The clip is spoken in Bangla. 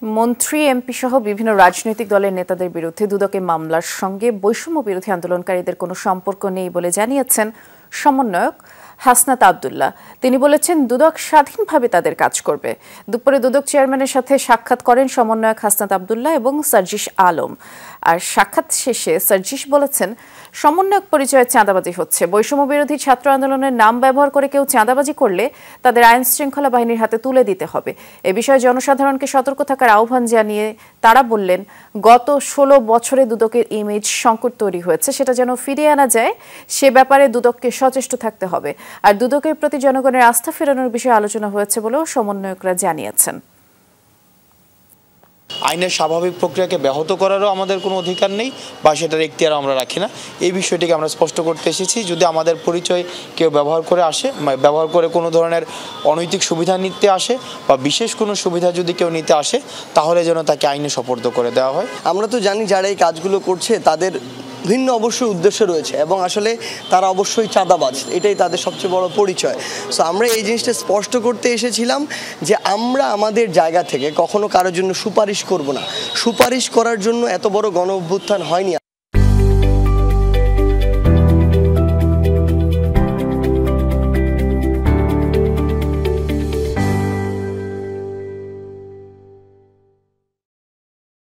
মন্ত্রী এমপি সহ বিভিন্ন রাজনৈতিক দলের নেতাদের বিরুদ্ধে দুদকের মামলার সঙ্গে বৈষম্য বিরোধী আন্দোলনকারীদের কোনো সম্পর্ক নেই বলে জানিয়েছেন সমন্বয়ক হাসনাত আব্দুল্লাহ। তিনি বলেছেন, দুদক স্বাধীনভাবে তাদের কাজ করবে। দুপুরে দুদক চেয়ারম্যানের সাথে সাক্ষাৎ করেন সমন্বয়ক হাসনাত আব্দুল্লাহ এবং সার্জিস আলম। আর সাক্ষাৎ শেষে সার্জিস বলেছেন, সমন্বয়ক পরিচয়ে চাঁদাবাজি হচ্ছে। বৈষম্য বিরোধী ছাত্র আন্দোলনের নাম ব্যবহার করে কেউ চাঁদাবাজি করলে তাদের আইন শৃঙ্খলা বাহিনীর হাতে তুলে দিতে হবে। এ বিষয়ে জনসাধারণকে সতর্ক থাকার আহ্বান জানিয়ে তারা বললেন, গত 16 বছরে দুদকের ইমেজ সংকট তৈরি হয়েছে, সেটা যেন ফিরিয়ে আনা যায় সে ব্যাপারে দুদককে সচেষ্ট থাকতে হবে। আর দুদকের প্রতি জনগণের আস্থা ফেরানোর বিষয়ে আলোচনা হয়েছে বলেও সমন্বয়করা জানিয়েছেন। আইনের স্বাভাবিক প্রক্রিয়াকে ব্যাহত করারও আমাদের কোনো অধিকার নেই বা সেটার এখতিয়ার আমরা রাখি না। এই বিষয়টিকে আমরা স্পষ্ট করতে এসেছি। যদি আমাদের পরিচয় কেউ ব্যবহার করে কোনো ধরনের অনৈতিক সুবিধা নিতে আসে বা বিশেষ কোনো সুবিধা যদি কেউ নিতে আসে, তাহলে যেন তাকে আইনে সোপর্দ করে দেওয়া হয়। আমরা তো জানি যারা এই কাজগুলো করছে তাদের ভিন্ন অবশ্যই উদ্দেশ্য রয়েছে এবং আসলে তারা অবশ্যই চাঁদাবাজ, এটাই তাদের সবচেয়ে বড় পরিচয়। সো আমরা এই জিনিসটা স্পষ্ট করতে এসেছিলাম যে আমরা আমাদের জায়গা থেকে কখনো কারোর জন্য সুপারিশ করব না। সুপারিশ করার জন্য এত বড় গণ অভ্যুত্থান হয়নি।